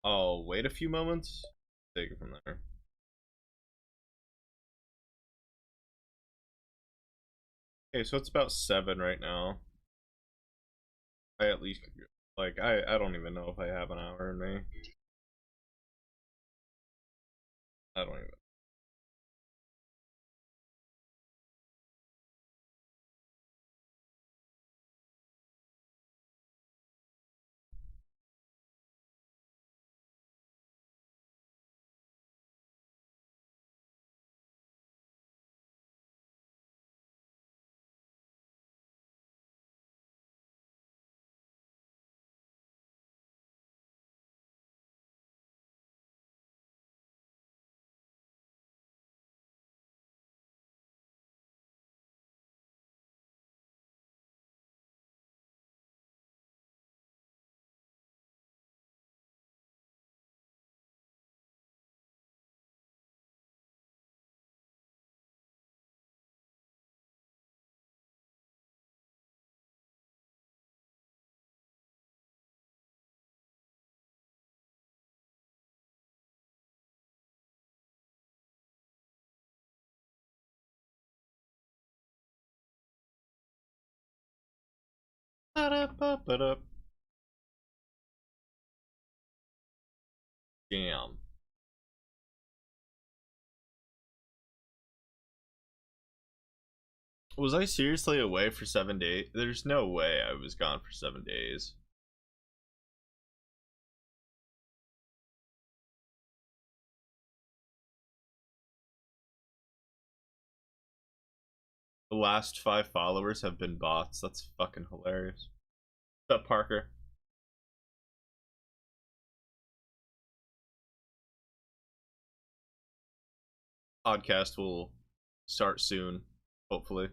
I'll wait a few moments. Take it from there. Okay, so it's about 7 right now. I at least could, like, I don't even know if I have an hour in me. I don't even. Ba-da-ba-ba-da. Damn. Was I seriously away for 7 days? There's no way I was gone for 7 days. The last 5 followers have been bots. That's fucking hilarious. What's up, Parker? Podcast will start soon, hopefully.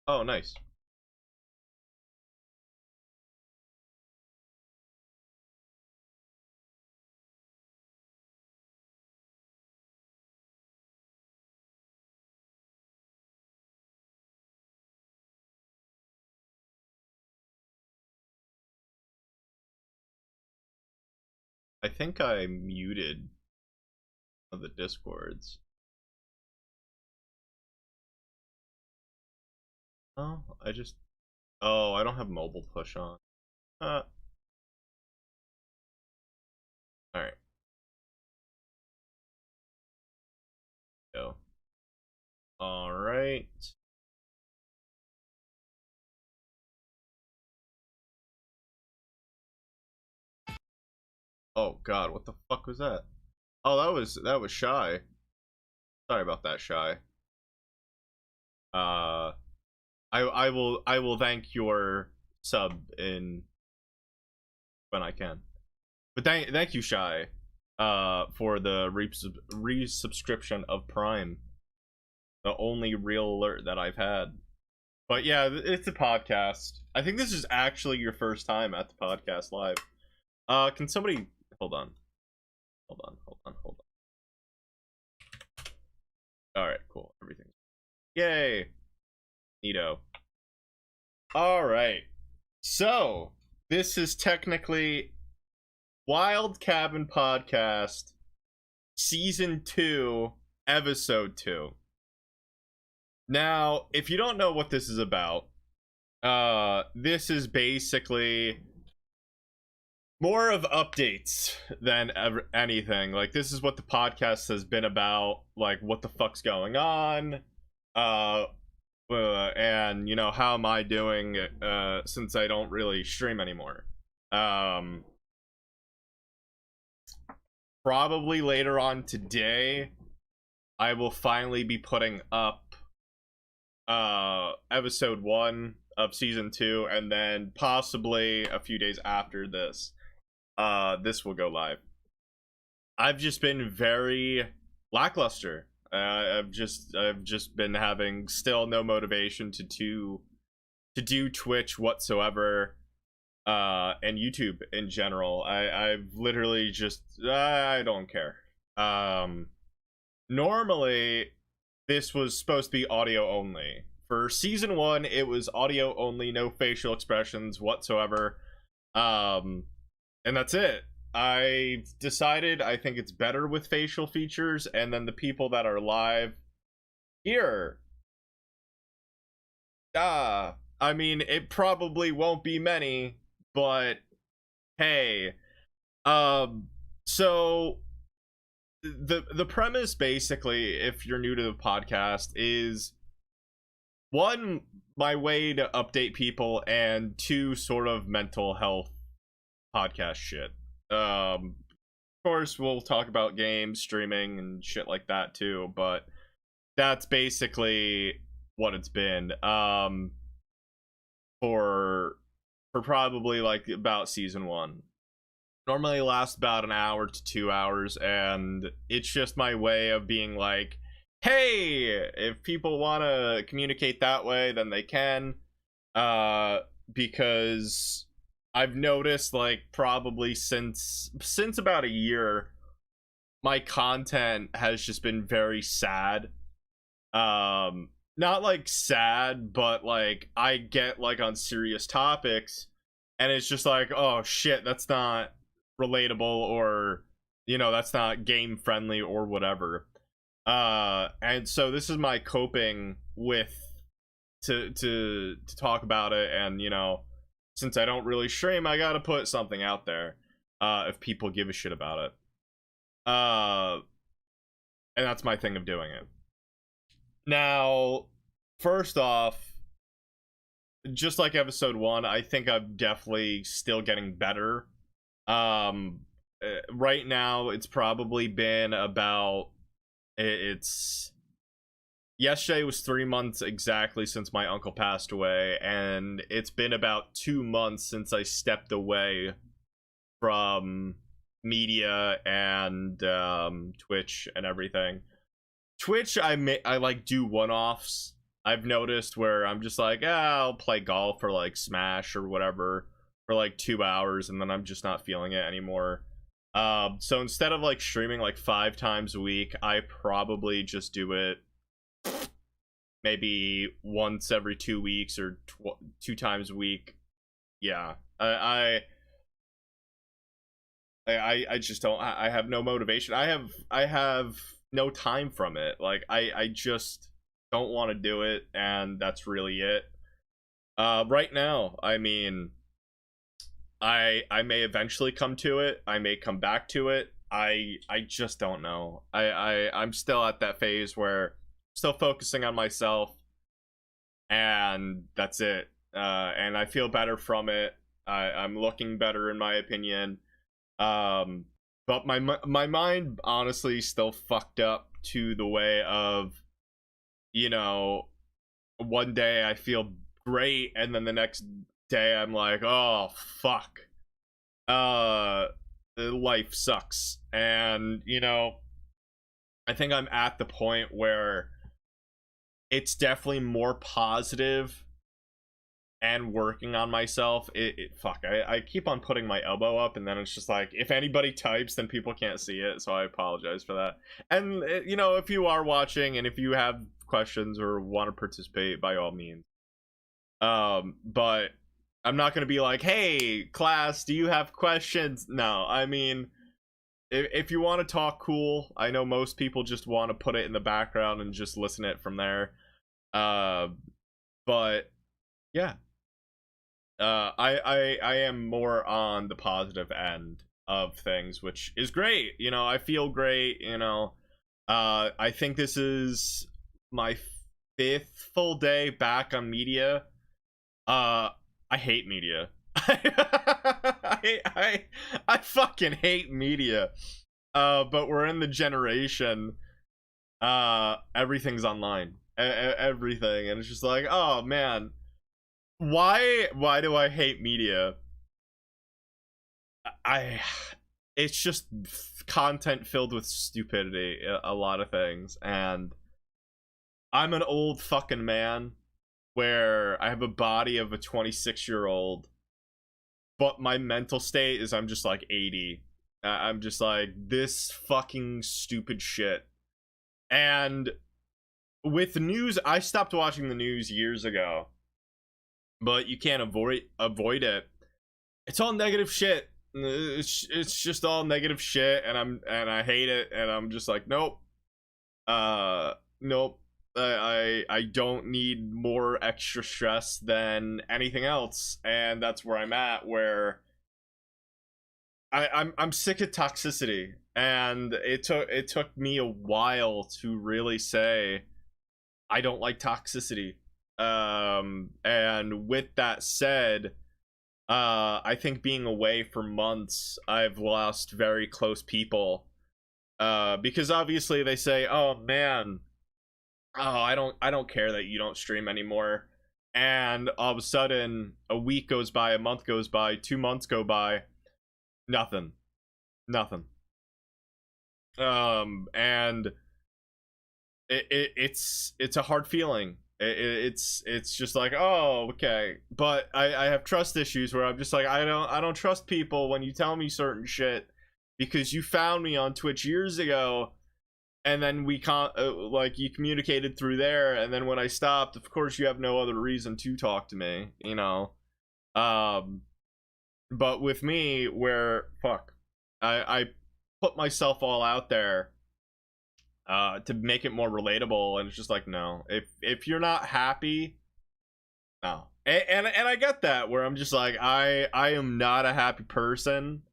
Oh, nice. I think I muted the Discords. Oh, Oh, I don't have mobile push on. Uh, alright. Go. Alright. Oh god, what the fuck was that? Oh, that was Shy. Sorry about that, Shy. Uh I will thank your sub in when I can. But thank you, Shy, for the resubscription of Prime. The only real alert that I've had. But yeah, it's a podcast. I think this is actually your first time at the podcast live. Can somebody hold on? Hold on. All right, cool. Everything. Yay. Neato. All right. So, this is technically Wild Cabin Podcast Season 2, Episode 2. Now, if you don't know what this is about, this is basically more of updates than anything. Like, this is what the podcast has been about, like what the fuck's going on, and how am I doing, since I don't really stream anymore. Probably later on today I will finally be putting up episode 1 of season 2, and then possibly a few days after this this will go live. I've just been very lackluster. I've just been having still no motivation to do Twitch whatsoever, and YouTube in general. I've literally just I don't care. Normally this was supposed to be audio only. For season 1, it was audio only, no facial expressions whatsoever. And that's it. I decided I think it's better with facial features, and then the people that are live here. I mean, it probably won't be many, but hey. So the premise, basically, if you're new to the podcast, is one, my way to update people, and two, sort of mental health podcast shit. Of course, we'll talk about games, streaming, and shit like that too, but that's basically what it's been. For probably like about season 1. Normally lasts about an hour to 2 hours, and it's just my way of being like, hey, if people want to communicate that way, then they can. Because I've noticed, like, probably since about a year, my content has just been very sad. Not like sad, but like I get like on serious topics, and it's just like, oh shit, that's not relatable, or that's not game friendly or whatever. And so this is my coping with to talk about it, and since I don't really stream, I gotta put something out there if people give a shit about it. And that's my thing of doing it. Now, first off, just like episode 1, I think I'm definitely still getting better. Right now, it's probably been about... Yesterday was 3 months exactly since my uncle passed away, and it's been about 2 months since I stepped away from media and Twitch and everything. Twitch, I like do one-offs. I've noticed where I'm just like, I'll play golf or like Smash or whatever for like 2 hours, and then I'm just not feeling it anymore. So instead of like streaming like 5 times a week, I probably just do it maybe once every 2 weeks or 2 times a week. Yeah, I just don't. I have no motivation. I have no time from it. Like I just don't want to do it, and that's really it. Right now, I mean, I may eventually come to it. I may come back to it. I just don't know. I'm still at that phase where I'm still focusing on myself, and that's it. And I feel better from it. I'm looking better, in my opinion. But my mind honestly still fucked up to the way of, one day I feel great, and then the next day I'm like, oh fuck, life sucks. And I think I'm at the point where it's definitely more positive and working on myself. I keep on putting my elbow up, and then it's just like, if anybody types, then people can't see it, so I apologize for that. And if you are watching and if you have questions or want to participate, by all means. But I'm not gonna be like, hey class, do you have questions? No, I mean, if you want to talk, cool. I know most people just want to put it in the background and just listen it from there. But yeah. I am more on the positive end of things, which is great. I feel great. I think this is my 5th full day back on media. I hate media. I fucking hate media. But we're in the generation. Everything's online. Everything, and it's just like, oh man. Why do I hate media? it's just content filled with stupidity, a lot of things. And I'm an old fucking man where I have a body of a 26-year-old, but my mental state is I'm just like 80. I'm just like, this fucking stupid shit. And with news, I stopped watching the news years ago, but you can't avoid it. It's all negative shit. It's just all negative shit, and I hate it, and I'm just like, nope. Nope. I don't need more extra stress than anything else, and that's where I'm at, where I'm sick of toxicity, and it took me a while to really say I don't like toxicity. And with that said, I think being away for months, I've lost very close people, because obviously they say, oh man, oh, I don't care that you don't stream anymore. And all of a sudden, a week goes by, a month goes by, 2 months go by, nothing. And it's a hard feeling. It's just like, oh, okay. But I have trust issues where I'm just like, I don't trust people when you tell me certain shit, because you found me on Twitch years ago, and then we can't, like, you communicated through there, and then when I stopped, of course you have no other reason to talk to me, you know. But with me, where I put myself all out there to make it more relatable, and it's just like, no, if you're not happy, no. And I get that, where I'm just like, I am not a happy person.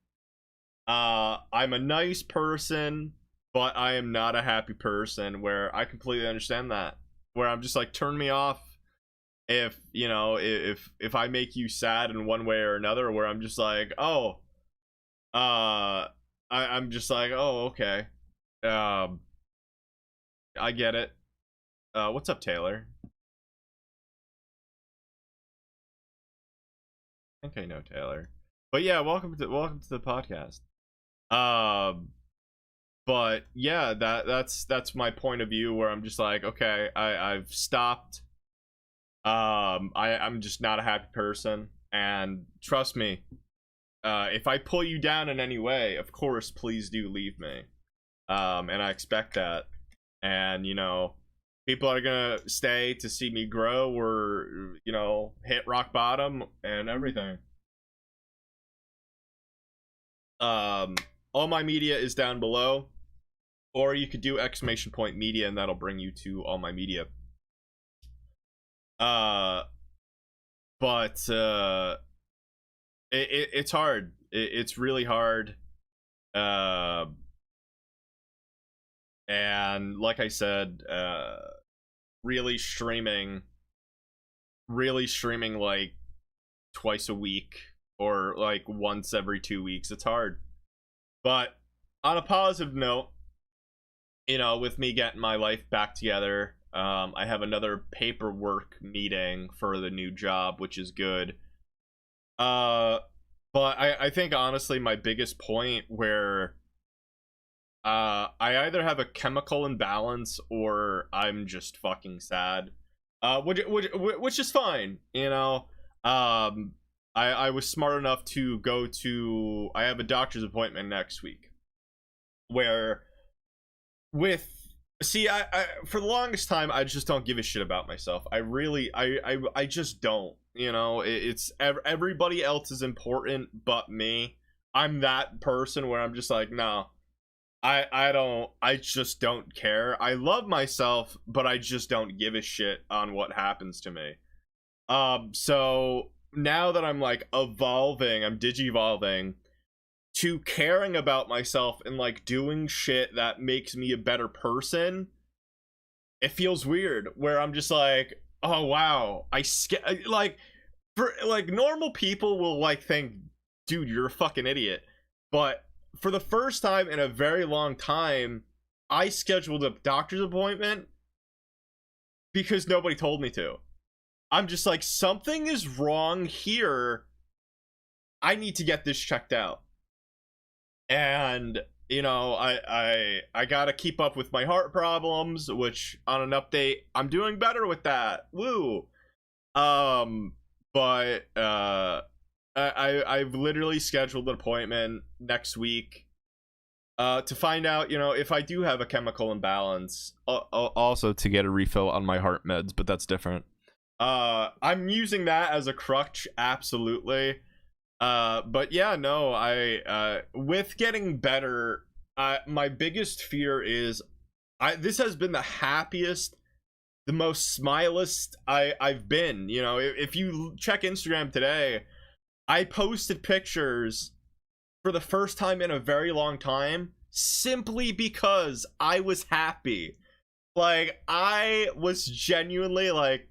I'm a nice person, but I am not a happy person, where I completely understand that, where I'm just like, turn me off if, you know, if I make you sad in one way or another, where I'm just like, oh, I'm just like, oh, okay. I get it. What's up, Taylor? I think I know Taylor. But yeah, welcome to the podcast. But yeah, that's my point of view, where I'm just like, okay, I've stopped. I'm just not a happy person, and trust me, if I pull you down in any way, of course, please do leave me. And I expect that. And, you know, people are gonna stay to see me grow, or, you know, hit rock bottom and everything. All my media is down below, or you could do !media, and that'll bring you to all my media. But it's hard. It's really hard. And like I said, really streaming like twice a week, or like once every 2 weeks, it's hard. But on a positive note, you know, with me getting my life back together, I have another paperwork meeting for the new job, which is good. But I think honestly my biggest point, where I either have a chemical imbalance, or I'm just fucking sad, which is fine, you know. I was smart enough to go to, I have a doctor's appointment next week, where I for the longest time, I just don't give a shit about myself. I just don't, you know. It's everybody else is important but me. I'm that person where I'm just like, no, I just don't care. I love myself, but I just don't give a shit on what happens to me. So now that I'm like evolving, I'm digivolving to caring about myself and like doing shit that makes me a better person, it feels weird, where I'm just like, oh wow, like, for like, normal people will like think, dude, you're a fucking idiot. But for the first time in a very long time, I scheduled a doctor's appointment because nobody told me to. I'm just like, something is wrong here. I need to get this checked out. And I gotta keep up with my heart problems, which on an update I'm doing better with that. Woo. um but I've literally scheduled an appointment next week to find out, if I do have a chemical imbalance, also to get a refill on my heart meds, but that's different. I'm using that as a crutch, absolutely. But yeah, no, I with getting better, my biggest fear is this has been the happiest, the most smilest I've been. If you check Instagram today, I posted pictures for the first time in a very long time simply because I was happy. Like, I was genuinely like,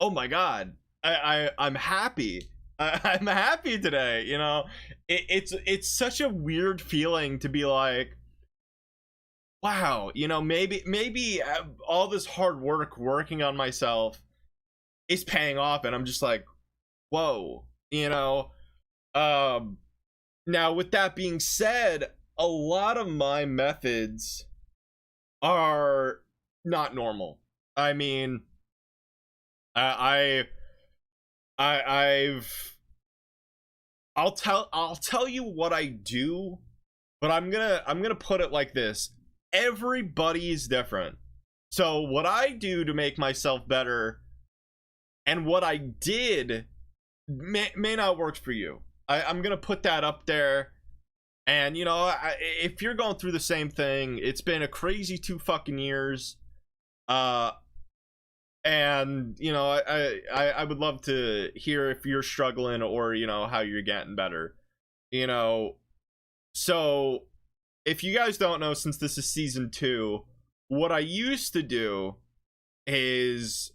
oh my god, I'm happy. I'm happy today. It's such a weird feeling to be like, wow, maybe all this hard work working on myself is paying off, and I'm just like, whoa. Um Now, with that being said, a lot of my methods are not normal. I mean, I I've I'll tell you what I do, but I'm gonna put it like this: everybody's different. So what I do to make myself better, and what I did, may not work for you. I'm gonna put that up there. And if you're going through the same thing, it's been a crazy 2 fucking years. Uh, and I would love to hear if you're struggling, or how you're getting better. You know, so if you guys don't know, since this is season 2, what I used to do is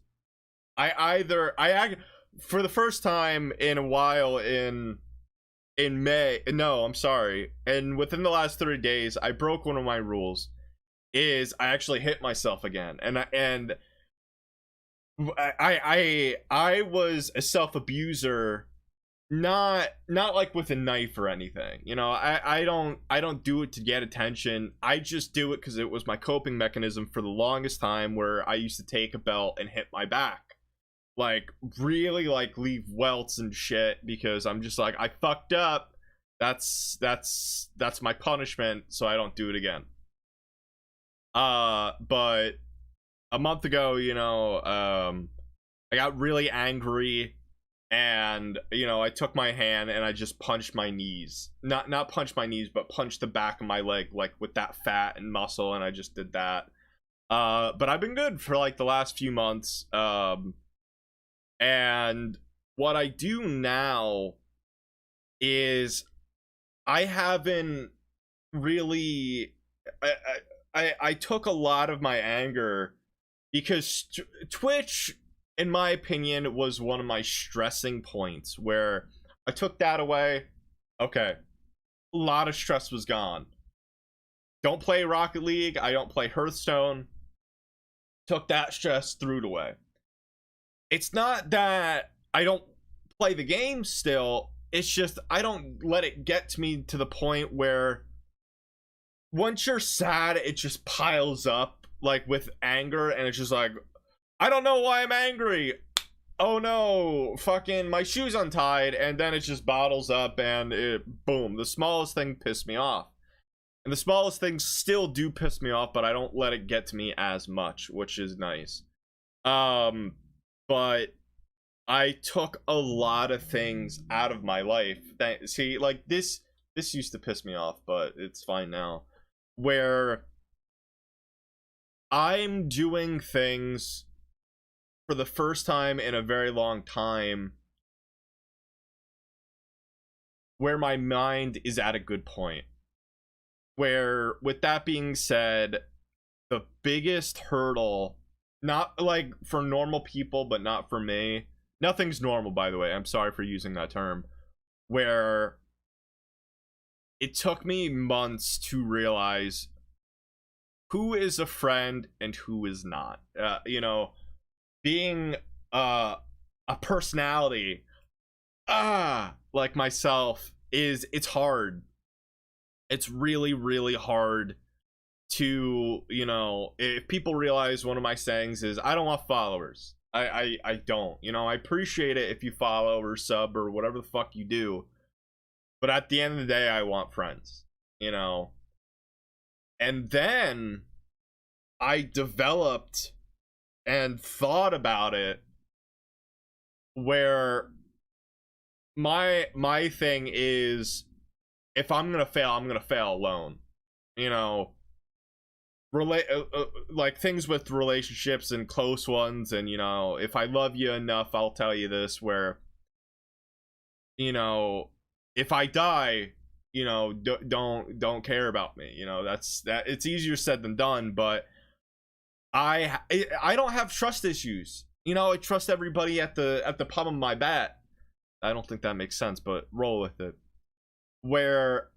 for the first time in a while in May, no, I'm sorry, and within the last 30 days, I broke one of my rules. Is I actually hit myself again, and I was a self abuser, not like with a knife or anything. I don't do it to get attention. I just do it because it was my coping mechanism for the longest time, where I used to take a belt and hit my back, like really like leave welts and shit, because I'm just like, I fucked up. That's my punishment, so I don't do it again. But a month ago, I got really angry, and I took my hand and I just punched my knees. Not punch my knees, but punch the back of my leg, like with that fat and muscle, and I just did that. But I've been good for like the last few months. And what I do now is I haven't really I took a lot of my anger because Twitch, in my opinion, was one of my stressing points, where I took that away. Okay, a lot of stress was gone. Don't play Rocket League, I don't play Hearthstone. Took that stress, threw it away. It's not that I don't play the game still, it's just I don't let it get to me to the point where once you're sad, it just piles up like with anger, and it's just like, I don't know why I'm angry. Oh no, fucking my shoe's untied, and then it just bottles up, and boom, the smallest thing pissed me off. And the smallest things still do piss me off, but I don't let it get to me as much, which is nice. But I took a lot of things out of my life. See, like this used to piss me off, but it's fine now. Where I'm doing things for the first time in a very long time where my mind is at a good point. Where, with that being said, the biggest hurdle, not like for normal people, but not for me. Nothing's normal, by the way. I'm sorry for using that term. Where it took me months to realize who is a friend and who is not. Being a personality like myself, it's hard. it's really, really hard to, you know, if people realize one of my sayings is I don't want followers. I don't, you know, I appreciate it if you follow or sub or whatever the fuck you do, but at the end of the day I want friends, you know. And then I developed and thought about it where my thing is, if I'm gonna fail, I'm gonna fail alone, you know. Like things with relationships and close ones, and you know, if I love you enough, I'll tell you this, where, you know, if I die, you know, don't care about me, you know. That's that. It's easier said than done, but I don't have trust issues, you know. I trust everybody at the palm of my bat. I don't think that makes sense, but roll with it. Where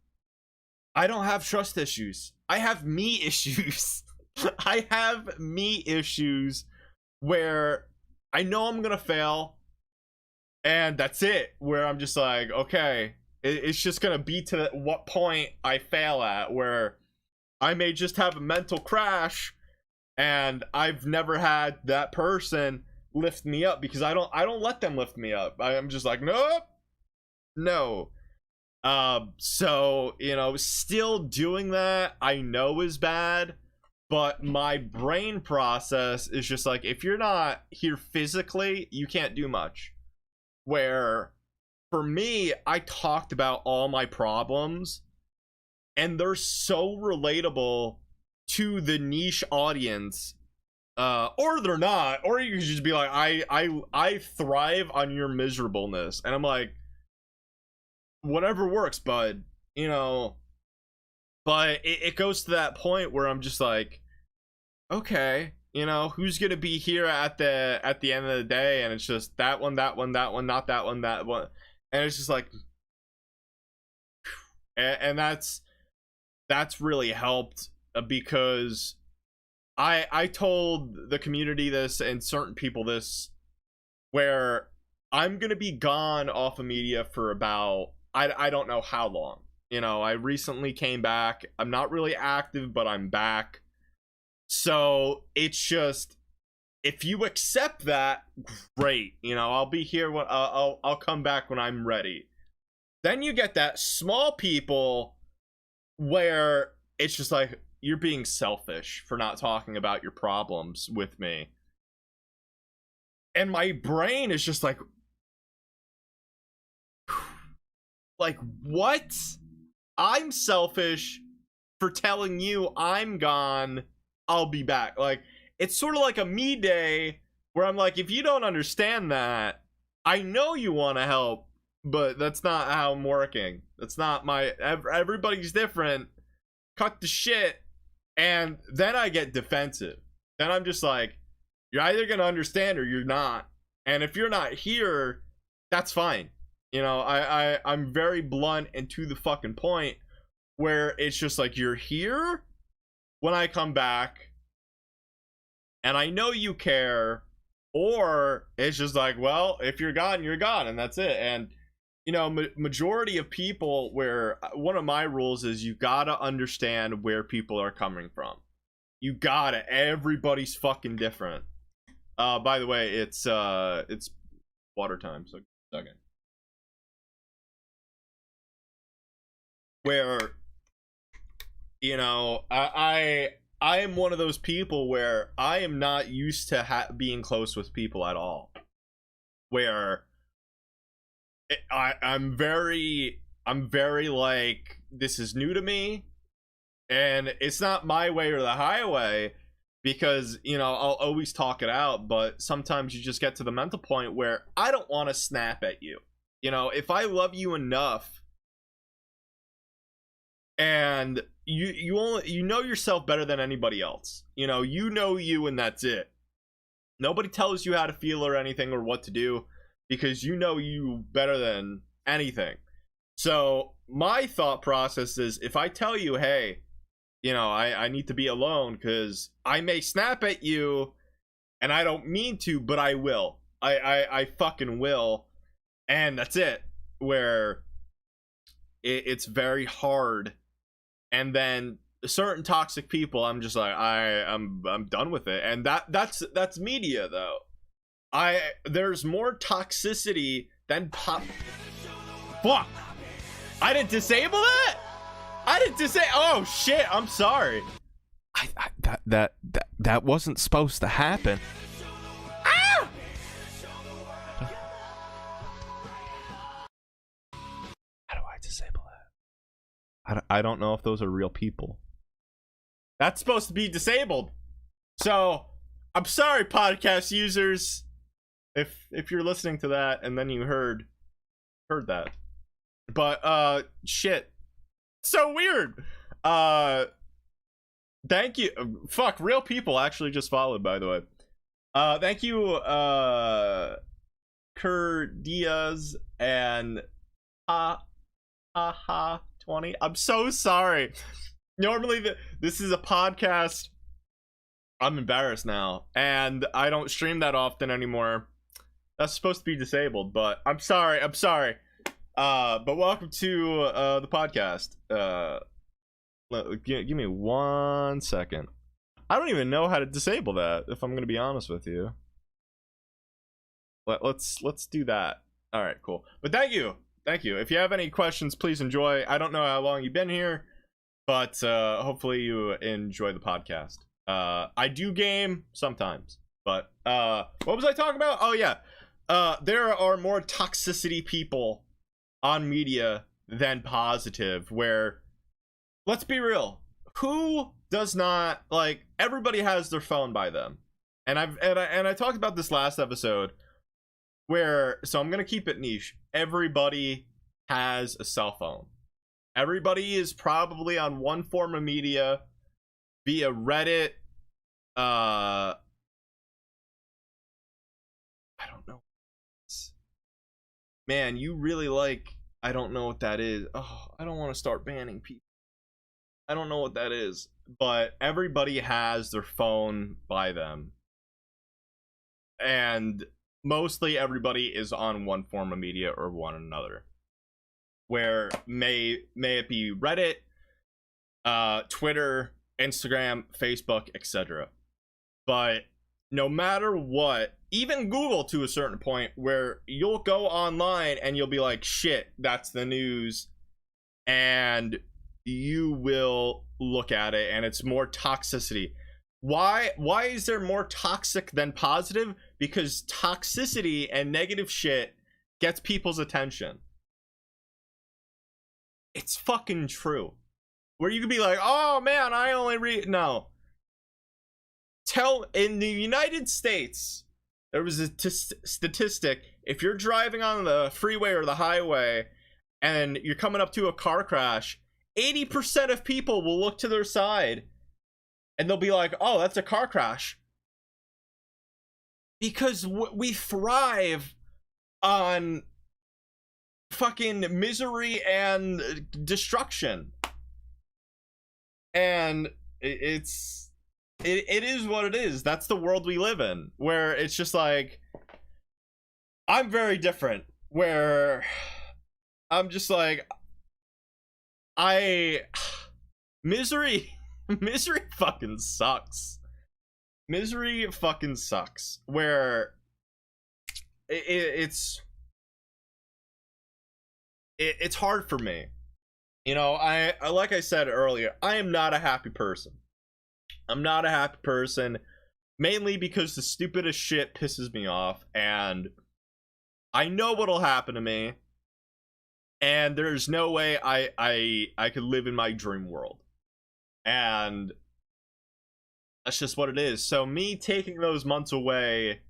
I don't have trust issues. I have me issues. I have me issues where I know I'm gonna fail, and that's it. Where I'm just like, okay, it's just gonna be to what point I fail at, where I may just have a mental crash, and I've never had that person lift me up, because I don't let them lift me up. I'm just like, nope, no. So, you know, still doing that I know is bad, but my brain process is just like, if you're not here physically, you can't do much. Where for me, I talked about all my problems, and they're so relatable to the niche audience, or they're not, or you can just be like, I thrive on your miserableness, and I'm like, whatever works, bud, you know. But it goes to that point where I'm just like, okay, you know, who's gonna be here at the end of the day? And it's just that one, not that one, that one, and it's just like, and that's really helped, because I told the community this and certain people this, where I'm gonna be gone off of media for about, I don't know how long. You know, I recently came back. I'm not really active, but I'm back. So it's just, if you accept that, great. You know, I'll be here when I'll come back when I'm ready. Then you get that small people where it's just like, you're being selfish for not talking about your problems with me. And my brain is just like what? I'm selfish for telling you I'm gone, I'll be back. Like, it's sort of like a me day, where I'm like, if you don't understand that, I know you want to help, but that's not how I'm working. That's not my, everybody's different. Cut the shit. And then I get defensive. Then I'm just like, you're either gonna understand or you're not. And if you're not here, that's fine. You know, I'm very blunt and to the fucking point, where it's just like, you're here when I come back, and I know you care, or it's just like, well, if you're gone, you're gone, and that's it. And, you know, majority of people, where one of my rules is, you gotta understand where people are coming from. You gotta. Everybody's fucking different. By the way, it's water time, so second. Where, you know, I am one of those people where I am not used to being close with people at all. Where I'm very like, this is new to me, and it's not my way or the highway, because, you know, I'll always talk it out, but sometimes you just get to the mental point where I don't want to snap at you. You know, if I love you enough, and you know yourself better than anybody else. You know you, and that's it. Nobody tells you how to feel or anything or what to do, because you know you better than anything. So my thought process is, if I tell you, hey, you know, I need to be alone because I may snap at you, and I don't mean to, but I will. I fucking will. And that's it. Where it's very hard and then certain toxic people, I'm just like, I'm done with it. And that's media though. There's more toxicity than fuck. I didn't disable it. Oh shit, I'm sorry. That wasn't supposed to happen. Ah! How do I disable that? I don't know if those are real people. That's supposed to be disabled. So, I'm sorry, podcast users, if you're listening to that and then you heard that. But shit. So weird. Thank you. Fuck, real people actually just followed, by the way. Thank you, Kerr Diaz and ha 20. I'm so sorry. Normally this is a podcast. I'm embarrassed now, and I don't stream that often anymore. That's supposed to be disabled, but I'm sorry. But welcome to the podcast. Give me 1 second. I don't even know how to disable that, if I'm gonna be honest with you. Let's do that. All right, cool. But thank you. If you have any questions, please enjoy. I don't know how long you've been here, but hopefully you enjoy the podcast. I do game sometimes, but what was I talking about? Oh yeah, there are more toxicity people on media than positive. Where, let's be real, who does not, like, everybody has their phone by them, and I talked about this last episode, where, so I'm gonna keep it niche. Everybody has a cell phone. Everybody is probably on one form of media via Reddit. I don't know. Man, you really like, I don't know what that is. Oh, I don't want to start banning people. I don't know what that is. But everybody has their phone by them. And mostly everybody is on one form of media or one another. Where may it be Reddit, Twitter, Instagram, Facebook, etc. But no matter what, even Google to a certain point, where you'll go online and you'll be like, shit, that's the news, and you will look at it and it's more toxicity. Why is there more toxic than positive? Because toxicity and negative shit gets people's attention. It's fucking true. Where you could be like, oh man, I only read, no. In the United States, there was a statistic, if you're driving on the freeway or the highway and you're coming up to a car crash, 80% of people will look to their side and they'll be like, oh, that's a car crash. Because we thrive on fucking misery and destruction. And it is what it is. That's the world we live in, where it's just like, I'm very different, where I'm just like, misery fucking sucks. Misery fucking sucks, where it's hard for me. You know, I like I said earlier, I am not a happy person. I'm not a happy person, mainly because the stupidest shit pisses me off, and I know what'll happen to me, and there's no way I could live in my dream world. And that's just what it is. So me taking those months away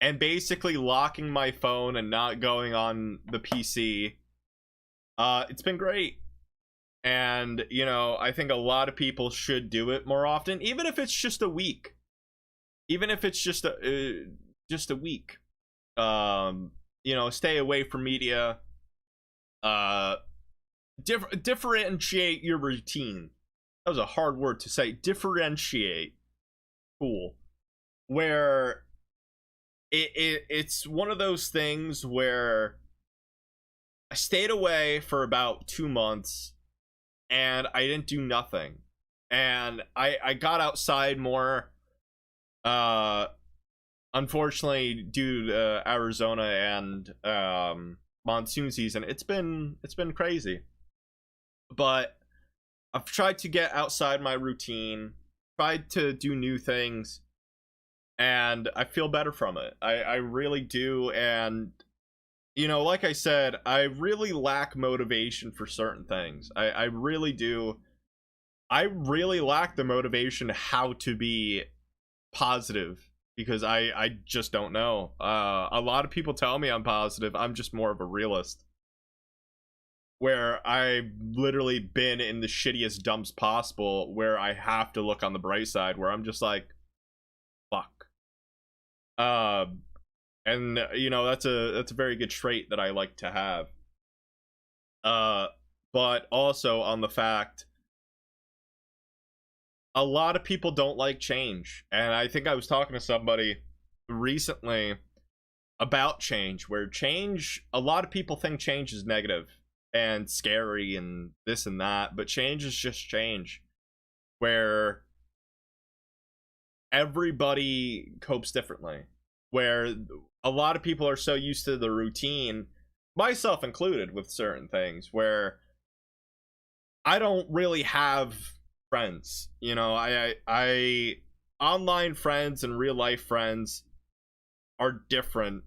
and basically locking my phone and not going on the PC, it's been great. And, you know, I think a lot of people should do it more often, even if it's just a week. Even if it's just a week. You know, stay away from media. Differentiate your routine. That was a hard word to say. Differentiate. Cool. Where it's one of those things where I stayed away for about 2 months. and I didn't do nothing. And I got outside more. Unfortunately, due to Arizona and monsoon season, it's been crazy. But I've tried to get outside my routine, tried to do new things, and I feel better from it. I really do. And you know, like I said, I really lack motivation for certain things. I really do. I really lack the motivation how to be positive, because I just don't know. A lot of people tell me I'm positive. I'm just more of a realist, where I've literally been in the shittiest dumps possible, where I have to look on the bright side, where I'm just like, fuck. And you know, that's a very good trait that I like to have. But also on the fact, a lot of people don't like change. And I think I was talking to somebody recently about change, where change, a lot of people think change is negative and scary and this and that, but change is just change, where everybody copes differently, where a lot of people are so used to the routine, myself included, with certain things, where I don't really have friends. You know, I online friends and real life friends are different,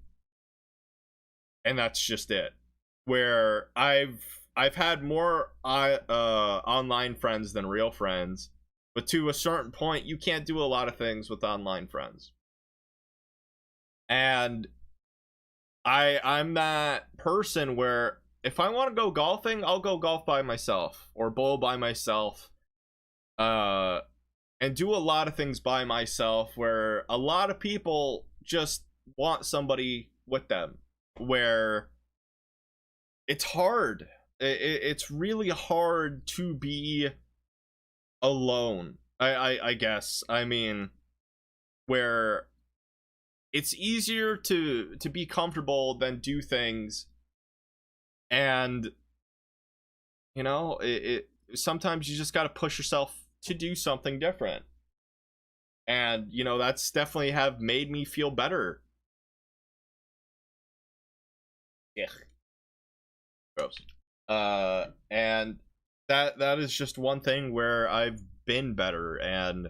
and that's just it. Where I've had more online friends than real friends, but to a certain point, you can't do a lot of things with online friends. And I'm that person where if I want to go golfing, I'll go golf by myself or bowl by myself. And do a lot of things by myself, where a lot of people just want somebody with them, where it's hard. It's really hard to be alone. I guess. I mean, where it's easier to be comfortable than do things, and you know, it sometimes you just got to push yourself to do something different. And you know, that's definitely have made me feel better. Yeah, gross. And that is just one thing where I've been better, and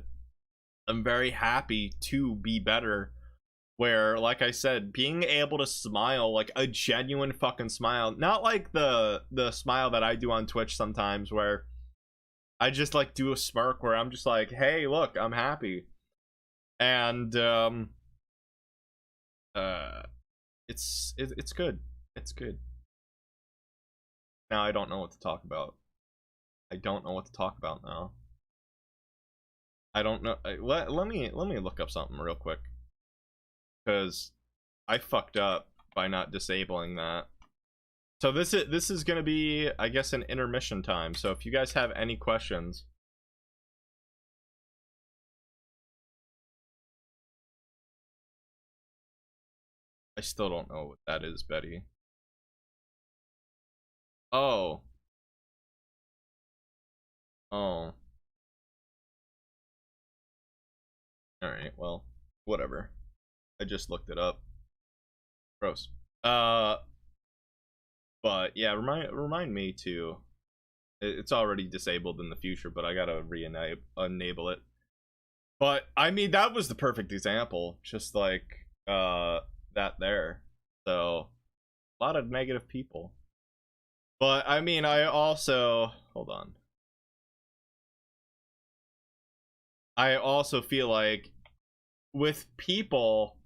I'm very happy to be better, where, like I said, being able to smile, like a genuine fucking smile, not like the smile that I do on Twitch sometimes, where I just like do a smirk, where I'm just like, hey, look, I'm happy. And it's good. It's good. Now I don't know what to talk about. I don't know what to talk about now. I don't know. Let me look up something real quick, because I fucked up by not disabling that. So this is gonna be, I guess, an intermission time. So if you guys have any questions, I still don't know what that is, Betty. Oh. Oh. Alright, well, whatever. I just looked it up. Gross. But yeah, remind me to. It's already disabled in the future, but I gotta enable it. But I mean, that was the perfect example, just like that there. So a lot of negative people. But I mean, I also, hold on. I also feel like with people,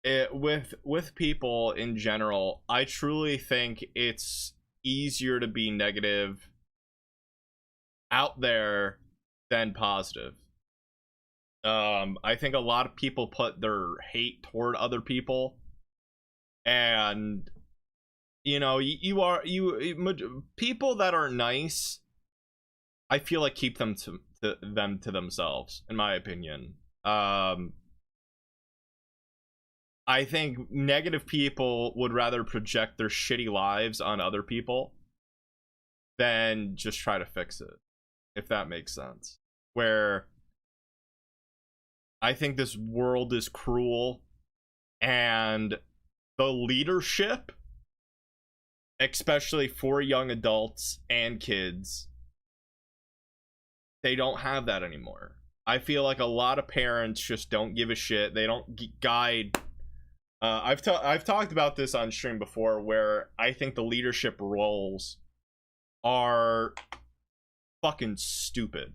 with people in general, I truly think it's easier to be negative out there than positive. I think a lot of people put their hate toward other people, and you know, people that are nice, I feel like keep them to themselves, in my opinion. I think negative people would rather project their shitty lives on other people. than just try to fix it, if that makes sense. Where I think this world is cruel, and the leadership, especially for young adults and kids, they don't have that anymore. I feel like a lot of parents just don't give a shit. They don't guide. I've talked about this on stream before, where I think the leadership roles are fucking stupid.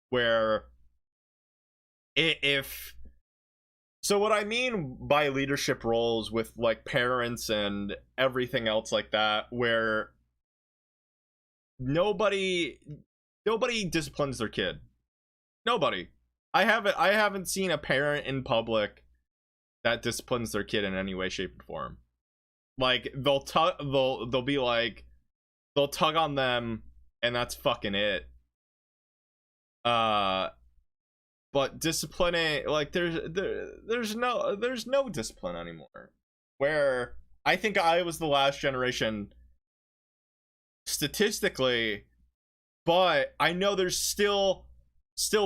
Where if so, what I mean by leadership roles with like parents and everything else like that, where nobody disciplines their kid. Nobody. I haven't seen a parent in public that disciplines their kid in any way, shape, or form. Like they'll be like, they'll tug on them, and that's fucking it. But disciplining, like there's no discipline anymore. Where I think I was the last generation statistically, but I know there's still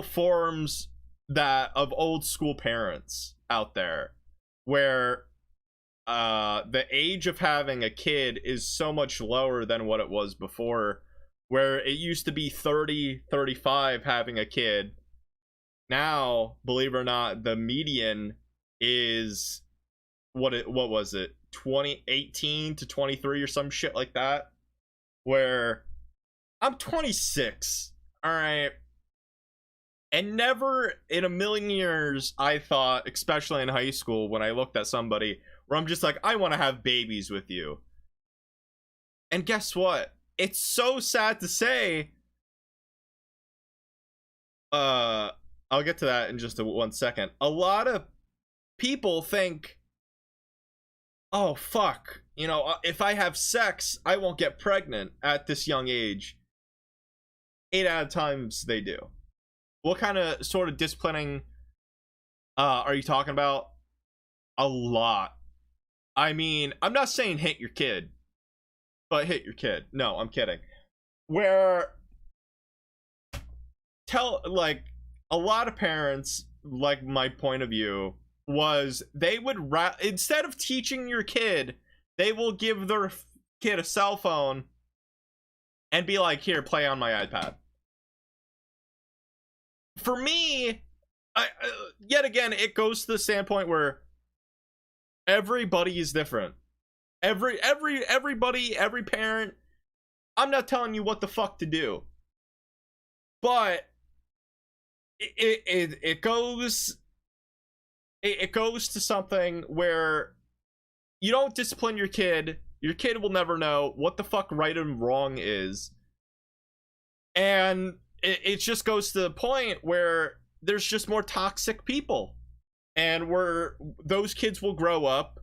forms that of old school parents out there where the age of having a kid is so much lower than what it was before, where it used to be 30, 35 having a kid. Now, believe it or not, the median is what was it? 18 to 23 or some shit like that. Where I'm 26, all right? And never in a million years I thought, especially in high school, when I looked at somebody where I'm just like, I want to have babies with you. And guess what? It's so sad to say. I'll get to that in just 1 second. A lot of people think, oh, fuck. You know, if I have sex, I won't get pregnant at this young age. 8 out of times they do. What kind of sort of disciplining are you talking about? A lot. I mean, I'm not saying hit your kid, but hit your kid. No, I'm kidding. Where like a lot of parents, like my point of view was, they would instead of teaching your kid, they will give their kid a cell phone and be like, here, play on my iPad. For me, yet again, it goes to the standpoint where everybody is different. Everybody, every parent. I'm not telling you what the fuck to do, but it goes to something where you don't discipline your kid will never know what the fuck right and wrong is, and it just goes to the point where there's just more toxic people, and where those kids will grow up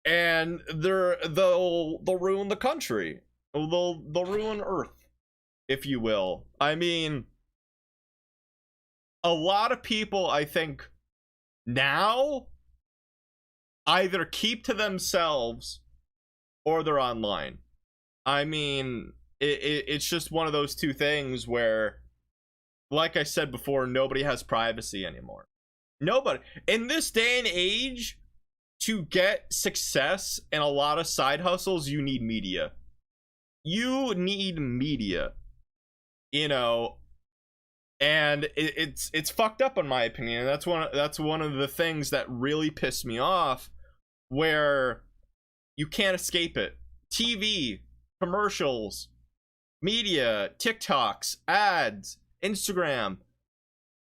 and they'll ruin the country. They'll ruin Earth, if you will. I mean, a lot of people, I think, now either keep to themselves or they're online. I mean, it's just one of those two things where, like I said before, nobody has privacy anymore. Nobody. In this day and age, to get success in a lot of side hustles, you need media. You need media. You know, and it's fucked up in my opinion. That's one of the things that really pissed me off, where you can't escape it. TV, commercials, media, TikToks, ads, Instagram.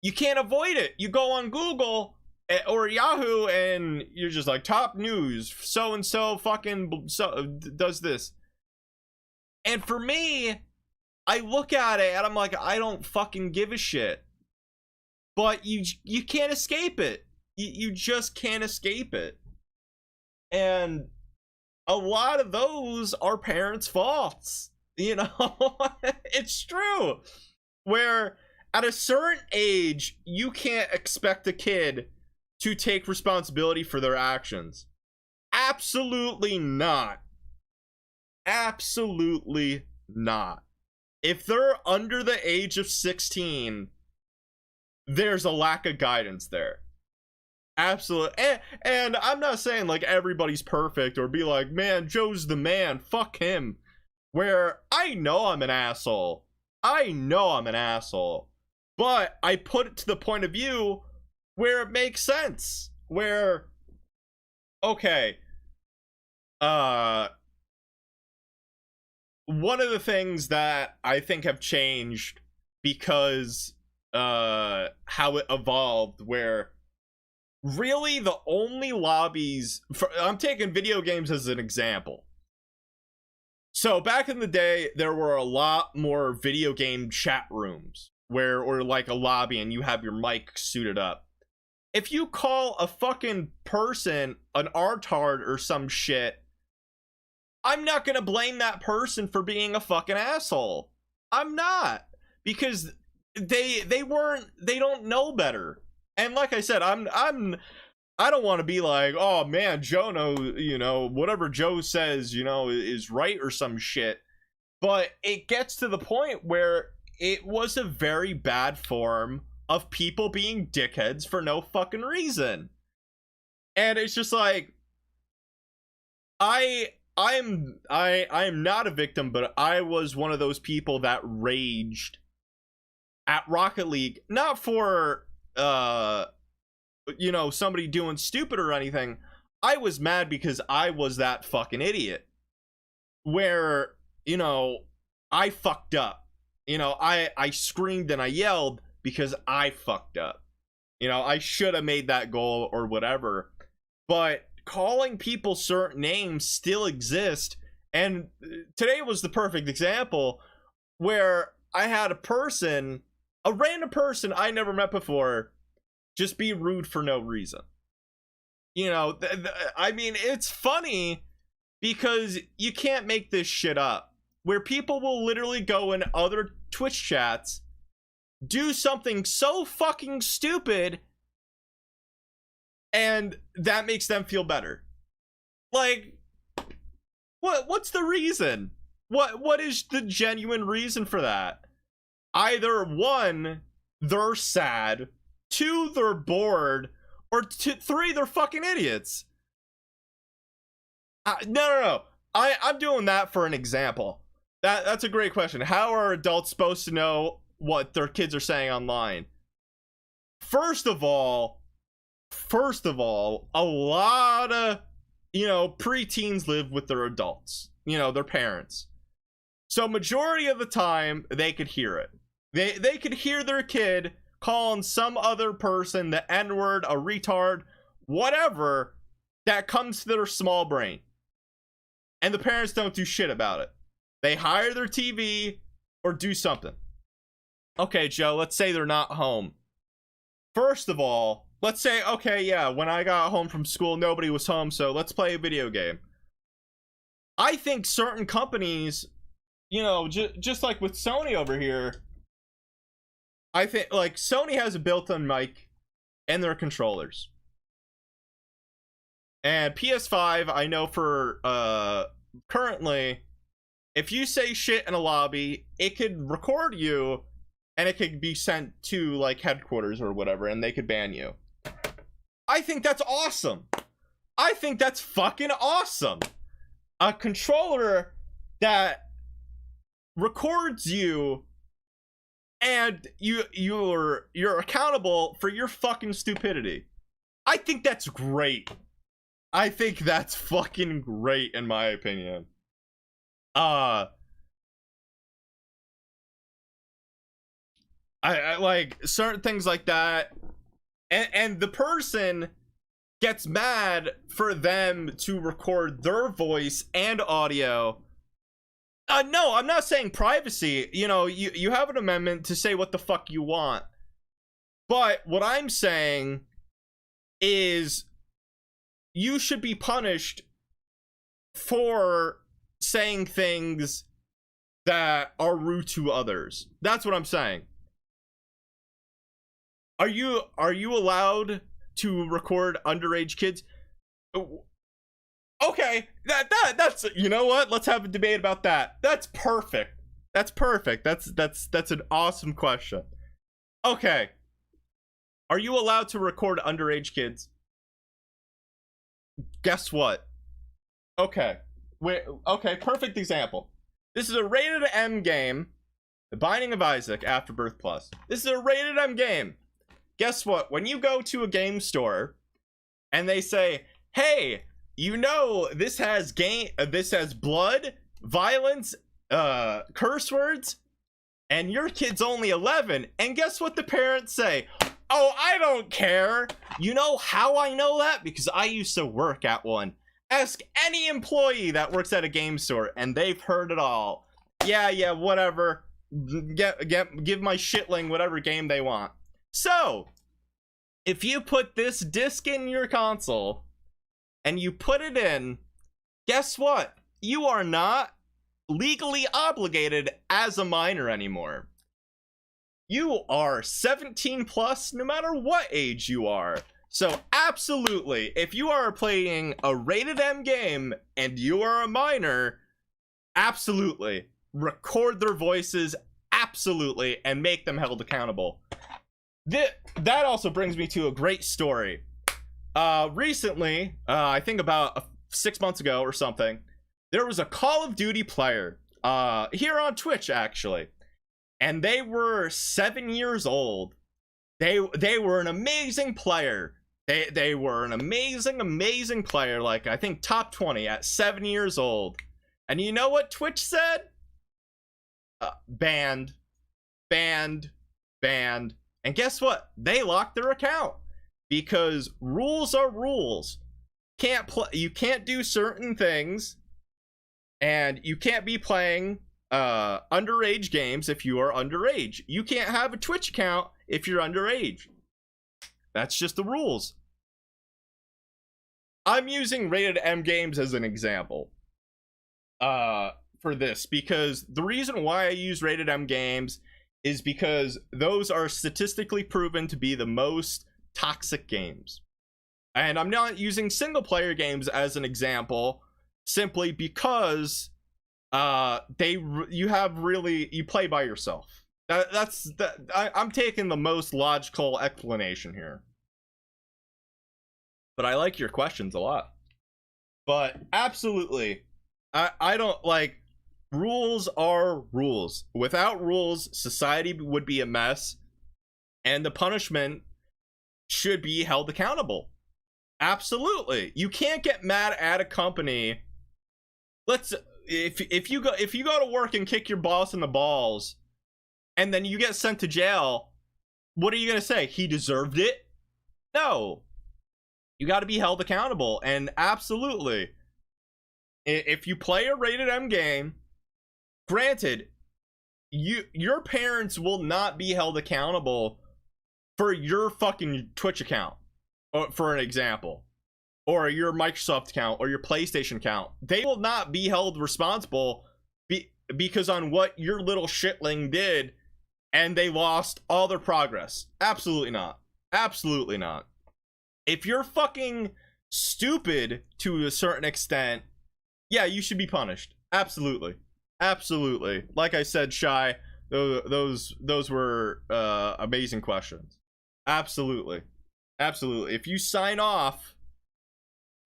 You can't avoid it. You go on Google or Yahoo and you're just like, top news, so and so fucking does this. And for me, I look at it and I'm like, I don't fucking give a shit. But you can't escape it. You just can't escape it. And a lot of those are parents' faults. You know, it's true. Where at a certain age, you can't expect a kid to take responsibility for their actions. Absolutely not. Absolutely not. If they're under the age of 16, there's a lack of guidance there. Absolutely. And I'm not saying like everybody's perfect or be like, man, Joe's the man, fuck him. Where I know I'm an asshole. I know I'm an asshole. But I put it to the point of view where it makes sense. Where, okay, one of the things that I think have changed because how it evolved, where really the only lobbies I'm taking video games as an example. So back in the day, there were a lot more video game chat rooms or like a lobby and you have your mic suited up. If you call a fucking person an artard or some shit, I'm not gonna blame that person for being a fucking asshole. I'm not, because they don't know better. And like I said, I don't want to be like, oh man, Joe knows, you know, whatever Joe says, you know, is right or some shit. But it gets to the point where it was a very bad form of people being dickheads for no fucking reason. And it's just like, I am not a victim, but I was one of those people that raged at Rocket League, not for you know, somebody doing stupid or anything. I was mad because I was that fucking idiot where, you know, I fucked up. You know, I screamed and I yelled because I fucked up. You know, I should have made that goal or whatever. But calling people certain names still exist. And today was the perfect example where I had a random person I never met before, just be rude for no reason. You know, I mean, it's funny because you can't make this shit up. Where people will literally go in other Twitch chats, do something so fucking stupid, and that makes them feel better. Like, what's the reason? What is the genuine reason for that? Either one, they're sad, two, they're bored, or three, they're fucking idiots. No. I'm doing that for an example. That's a great question. How are adults supposed to know what their kids are saying online? First of all, a lot of, you know, preteens live with their adults, you know, their parents. So majority of the time, they could hear it. They could hear their kid calling some other person the N-word, a retard, whatever, that comes to their small brain. And the parents don't do shit about it. They hire their TV or do something. Okay, Joe, let's say they're not home. First of all, let's say, okay, yeah, when I got home from school, nobody was home, so let's play a video game. I think certain companies, you know, just like with Sony over here, I think, like, Sony has a built-in mic and their controllers. And PS5, I know for, currently, if you say shit in a lobby, it could record you, and it could be sent to, like, headquarters or whatever, and they could ban you. I think that's awesome. I think that's fucking awesome. A controller that records you, and you're accountable for your fucking stupidity. I think that's great. I think that's fucking great, in my opinion. I like certain things like that, and the person gets mad for them to record their voice and audio. No, I'm not saying privacy. You know, you have an amendment to say what the fuck you want. But what I'm saying is you should be punished for saying things that are rude to others. That's what I'm saying. Are you allowed to record underage kids? Okay, that's, you know what? Let's have a debate about that. That's perfect. That's perfect. That's an awesome question. Okay. Are you allowed to record underage kids? Guess what? Okay. Okay, perfect example. This is a rated M game. The Binding of Isaac Afterbirth Plus. This is a rated M game. Guess what? When you go to a game store and they say, "Hey, you know this has blood, violence, curse words, and your kid's only 11." And guess what the parents say? "Oh, I don't care." You know how I know that? Because I used to work at one. Ask any employee that works at a game store, and they've heard it all. Yeah, whatever. Give my shitling whatever game they want. So, if you put this disc in your console, and you put it in, guess what? You are not legally obligated as a minor anymore. You are 17 plus no matter what age you are. So absolutely, if you are playing a rated M game and you are a minor, absolutely record their voices, absolutely, and make them held accountable. That also brings me to a great story. Recently, I think about 6 months ago or something, there was a Call of Duty player here on Twitch, actually, and they were 7 years old. They were an amazing player. They were an amazing player, like I think top 20 at 7 years old. And you know what Twitch said? Banned. And guess what? They locked their account because rules are rules. You can't do certain things, and you can't be playing underage games if you are underage. You can't have a Twitch account if you're underage. That's just the rules. I'm using rated M games as an example for this, because the reason why I use rated M games is because those are statistically proven to be the most toxic games. And I'm not using single player games as an example simply because you play by yourself. I'm taking the most logical explanation here. But I like your questions a lot. But absolutely, I don't like, rules are rules. Without rules, society would be a mess, and the punishment should be held accountable. Absolutely. You can't get mad at a company. If you go to work and kick your boss in the balls, and then you get sent to jail, what are you gonna say? He deserved it? No. You got to be held accountable. And absolutely, if you play a rated M game, granted, your parents will not be held accountable for your fucking Twitch account, for an example, or your Microsoft account or your PlayStation account. They will not be held responsible because on what your little shitling did, and they lost all their progress. Absolutely not. Absolutely not. If you're fucking stupid to a certain extent, yeah, you should be punished. Absolutely. Absolutely. Like I said, Shy, those were amazing questions. Absolutely. Absolutely. If you sign off,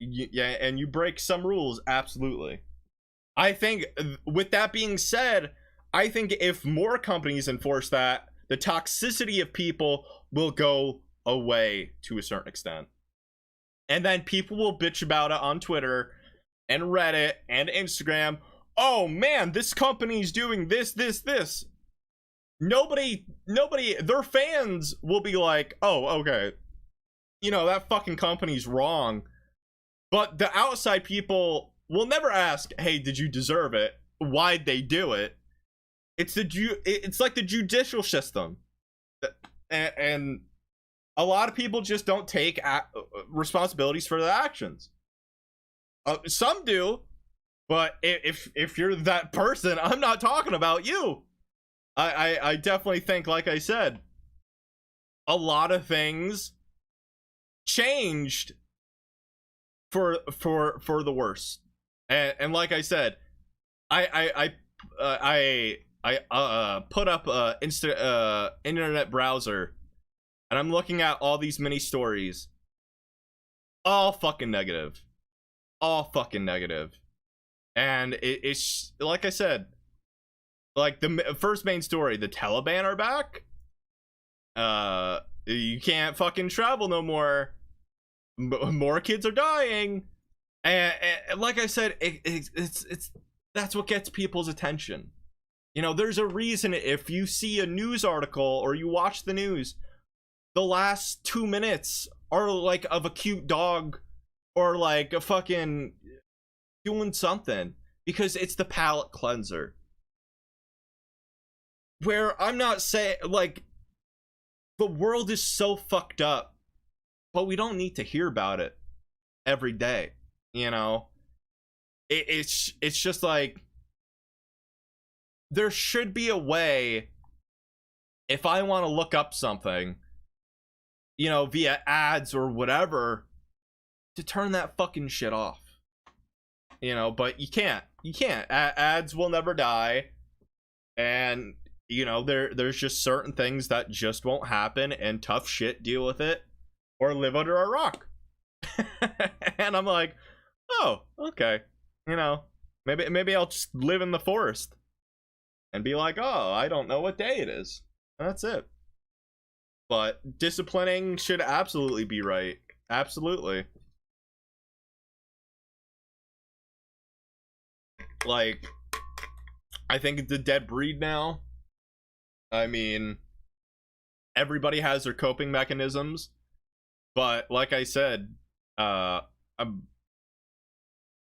and you break some rules, absolutely. I think, with that being said, I think if more companies enforce that, the toxicity of people will go away to a certain extent. And then people will bitch about it on Twitter and Reddit and Instagram. Oh man, this company's doing this. Nobody, their fans will be like, oh, okay, you know, that fucking company's wrong. But the outside people will never ask, hey, did you deserve it? Why'd they do it? It's like the judicial system. And a lot of people just don't take responsibilities for their actions. Some do, but if you're that person, I'm not talking about you. I definitely think, like I said, a lot of things changed for the worst. And like I said, I put up a internet browser, and I'm looking at all these mini stories, all fucking negative, and it's like I said, like the first main story, the Taliban are back. You can't fucking travel no more. More kids are dying, and like I said, it's that's what gets people's attention. You know, there's a reason if you see a news article or you watch the news, the last 2 minutes are like of a cute dog or like a fucking doing something, because it's the palate cleanser. Where I'm not saying, like, the world is so fucked up, but we don't need to hear about it every day, you know? It's just like, there should be a way, if I want to look up something, you know, via ads or whatever, to turn that fucking shit off. You know, but you can't. Ads will never die. And, you know, there's just certain things that just won't happen, and tough shit, deal with it or live under a rock. And I'm like, oh, okay. You know, maybe I'll just live in the forest and be like, oh, I don't know what day it is. That's it. But disciplining should absolutely be right. Absolutely. Like, I think it's a dead breed now. I mean, everybody has their coping mechanisms, but like I said,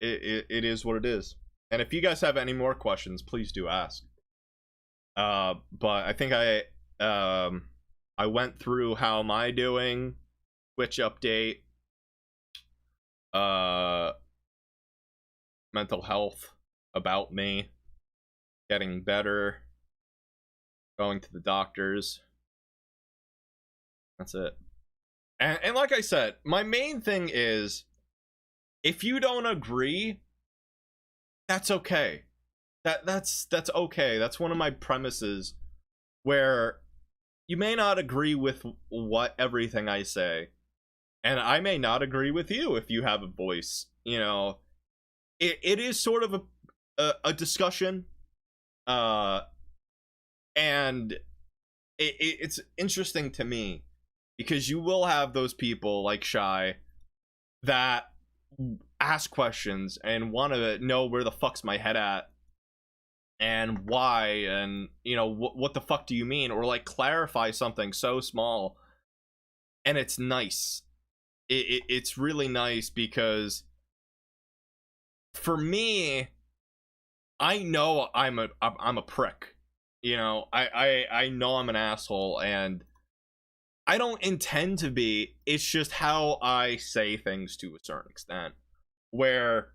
it is what it is. And if you guys have any more questions, please do ask. But I think I went through how am I doing, Twitch update, mental health, about me, getting better, going to the doctors. That's it. And like I said, my main thing is, if you don't agree, that's okay. That's okay. That's one of my premises, where you may not agree with what everything I say, and I may not agree with you if you have a voice. You know, it is sort of a discussion, and it's interesting to me, because you will have those people like Shy that ask questions and want to know where the fuck's my head at and why, and you know, what the fuck do you mean, or like clarify something so small. And it's nice. It's really nice, because for me, I know I'm a prick. You know, I know I'm an asshole, and I don't intend to be. It's just how I say things to a certain extent, where,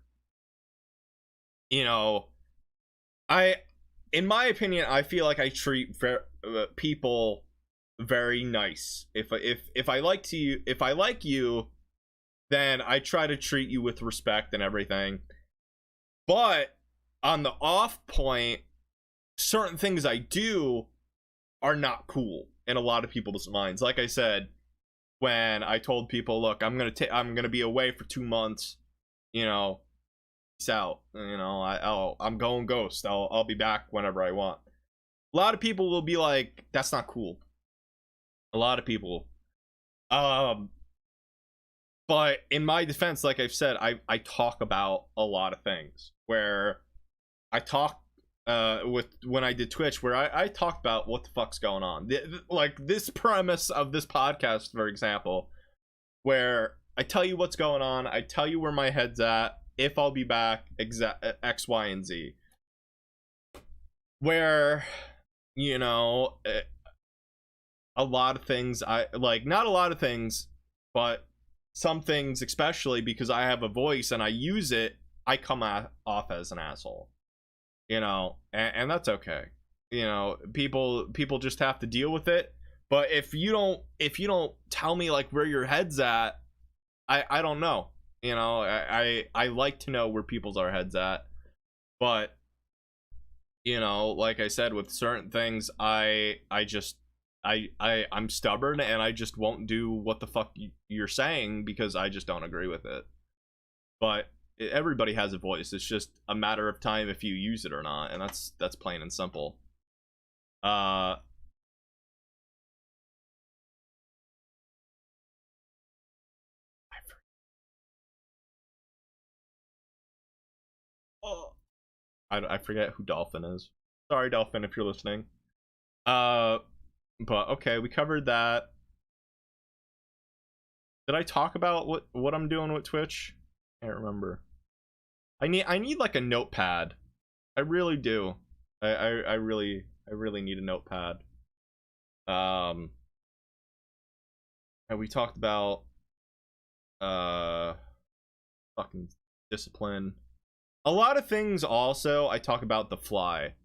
you know, in my opinion, I feel like I treat people very nice. If I like you, then I try to treat you with respect and everything. But on the off point, certain things I do are not cool in a lot of people's minds. Like I said, when I told people, look, I'm gonna be away for 2 months, you know, peace out, you know, I'm going ghost. I'll be back whenever I want. A lot of people will be like, that's not cool. A lot of people. But in my defense, like I've said, I talk about a lot of things, where I talk when I did Twitch, where I talked about what the fuck's going on. Like this premise of this podcast, for example, where I tell you what's going on, I tell you where my head's at, if I'll be back, X, Y, and Z. Where, you know, a lot of things, not a lot of things, but some things, especially because I have a voice and I use it, I come off as an asshole. You know, and that's okay. You know, people just have to deal with it. But if you don't tell me like where your head's at, I don't know. You know, I like to know where people's are heads at, but you know, like I said, with certain things, I'm stubborn and I just won't do what the fuck you're saying because I just don't agree with it. But everybody has a voice. It's just a matter of time if you use it or not, and that's plain and simple. I forget who Dolphin is. Sorry, Dolphin, if you're listening. But okay, we covered that. Did I talk about what I'm doing with Twitch? I can't remember. I need like a notepad. I really do. I really need a notepad. And we talked about fucking discipline. A lot of things also I talk about the fly.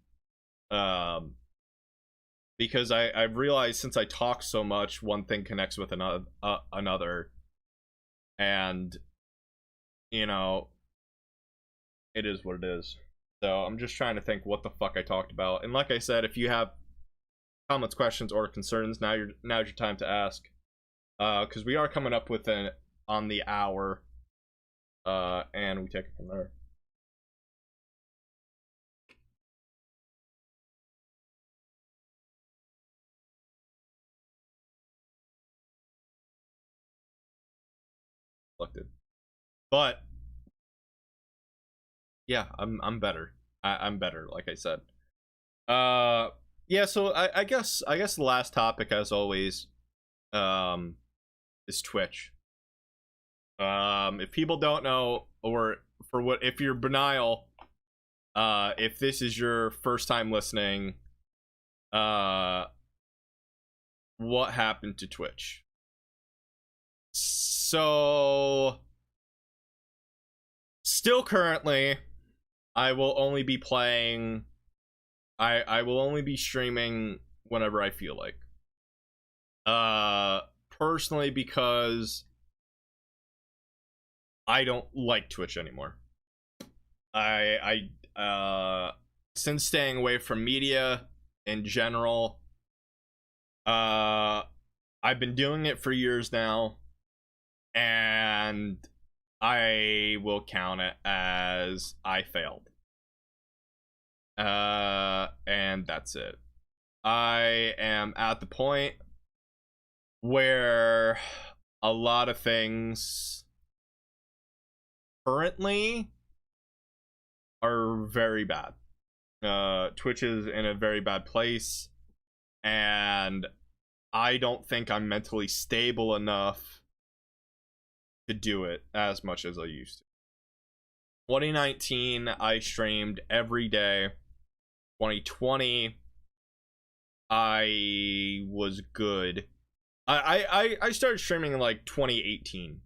Because I've realized since I talk so much, one thing connects with another. And you know, it is what it is. So I'm just trying to think what the fuck I talked about. And like I said, if you have comments, questions, or concerns, now's your time to ask. Because we are coming up with on the hour. And we take it from there. But yeah, I'm better. I'm better, like I said. Yeah, so I guess the last topic, as always, is Twitch. If people don't know, or if you're Benile, if this is your first time listening, what happened to Twitch? So still currently, I will only be playing. I will only be streaming whenever I feel like. Personally, because I don't like Twitch anymore. Since staying away from media in general, I've been doing it for years now, and I will count it as I failed. And that's it. I am at the point where a lot of things currently are very bad. Twitch is in a very bad place, and I don't think I'm mentally stable enough to do it as much as I used to. 2019, I streamed every day. 2020, I was good. I started streaming in like 2018,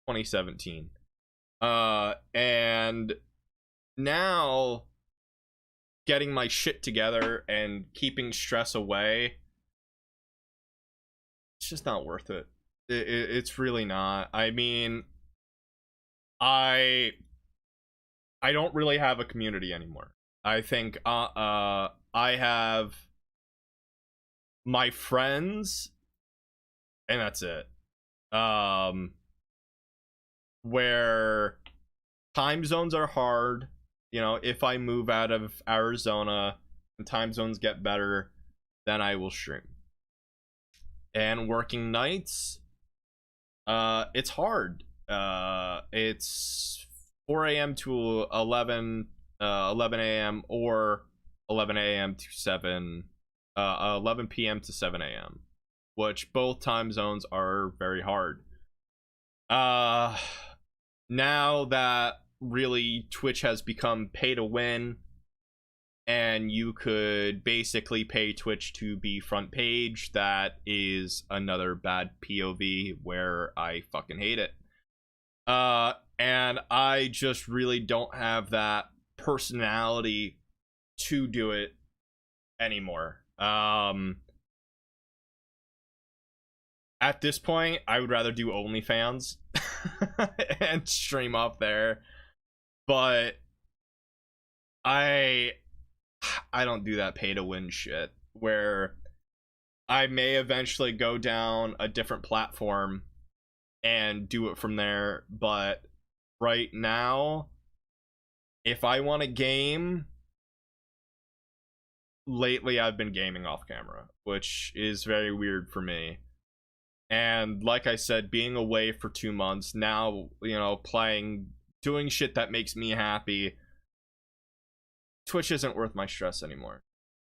2017. And now getting my shit together and keeping stress away, it's just not worth it. It's really not. I mean, I don't really have a community anymore. I think I have my friends, and that's it. Where time zones are hard. You know, if I move out of Arizona and time zones get better, then I will stream. And working nights, it's hard. It's 4 a.m. to 11 a.m. or 11 a.m. to 11 p.m. to 7 a.m., which both time zones are very hard. Now that really Twitch has become pay to win, and you could basically pay Twitch to be front page, that is another bad POV where I fucking hate it. And I just really don't have that personality to do it anymore. At this point, I would rather do OnlyFans. and stream up there. But I don't do that pay to win shit where I may eventually go down a different platform and do it from there, but right now, if I want a game, lately I've been gaming off camera, which is very weird for me. And like I said, being away for 2 months now, you know, playing, doing shit that makes me happy, Twitch isn't worth my stress anymore.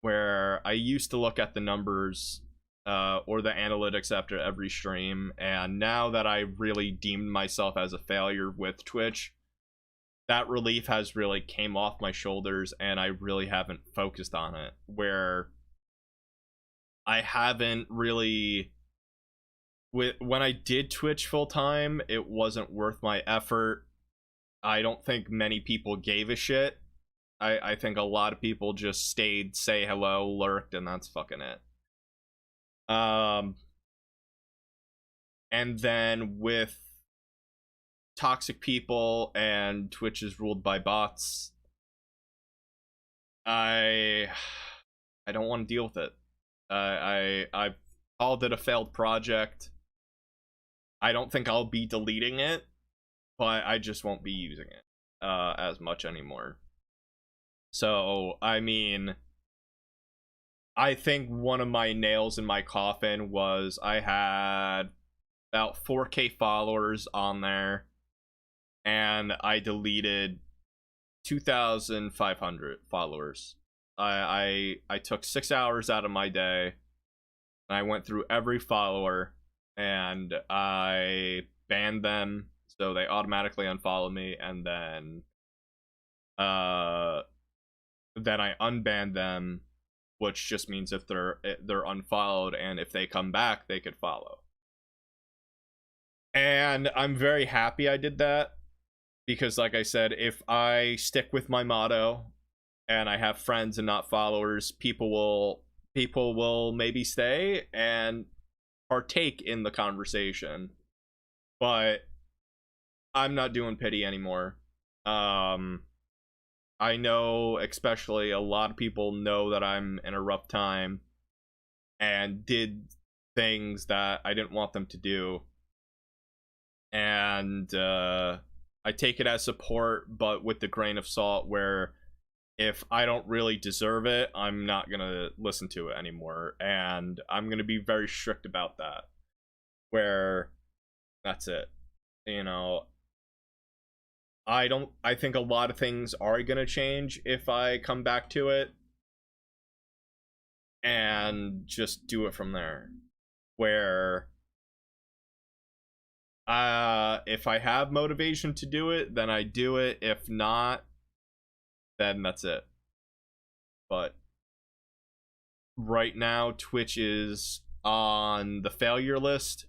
Where I used to look at the numbers or the analytics after every stream, and now that I really deemed myself as a failure with Twitch, that relief has really came off my shoulders, and I really haven't focused on it. Where I haven't really, when I did Twitch full time, it wasn't worth my effort. I don't think many people gave a shit. I think a lot of people just stayed, say hello, lurked, and that's fucking it. And then with toxic people and Twitch is ruled by bots, I don't want to deal with it. I called it a failed project. I don't think I'll be deleting it, but I just won't be using it as much anymore. So, I mean, I think one of my nails in my coffin was I had about 4K followers on there, and I deleted 2,500 followers. I took 6 hours out of my day, and I went through every follower, and I banned them, so they automatically unfollow me, and then I unbanned them, which just means if they're unfollowed, and if they come back, they could follow. And I'm very happy I did that, because like I said, if I stick with my motto and I have friends and not followers, people will maybe stay and partake in the conversation. But I'm not doing pity anymore. I know, especially a lot of people know that I'm in a rough time and did things that I didn't want them to do. And I take it as support, but with the grain of salt, where if I don't really deserve it, I'm not going to listen to it anymore. And I'm going to be very strict about that. Where that's it. You know, I think a lot of things are gonna change if I come back to it and just do it from there. Where if I have motivation to do it, then I do it. If not, then that's it. But right now, Twitch is on the failure list,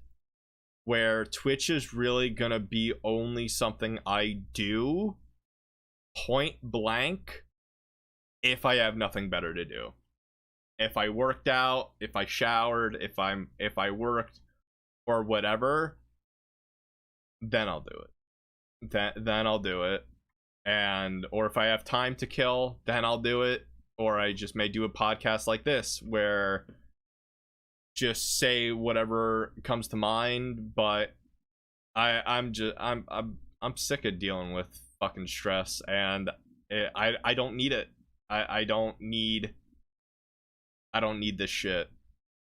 where Twitch is really gonna be only something I do point blank if I have nothing better to do. If I worked out, if I showered, if I worked or whatever, then I'll do it. Then I'll do it. And or if I have time to kill, then I'll do it. Or I just may do a podcast like this where just say whatever comes to mind. But I'm sick of dealing with fucking stress, and I don't need it. I don't need this shit.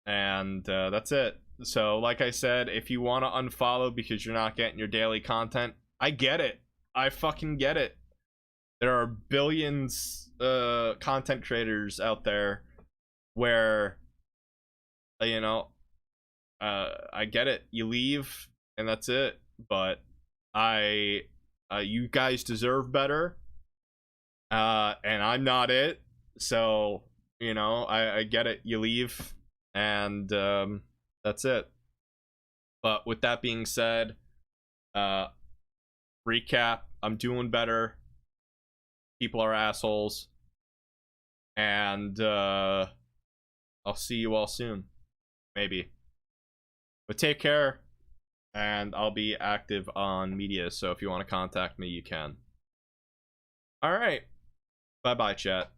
And that's it. So like I said, if you want to unfollow because you're not getting your daily content, I get it. I fucking get it. There are billions content creators out there where you know, I get it. You leave and that's it. But you guys deserve better. And I'm not it. So, you know, I get it. You leave and that's it. But with that being said, recap, I'm doing better. People are assholes. And I'll see you all soon. Maybe. But take care. and I'll be active on media, so if you want to contact me, you can. All right. Bye-bye, chat.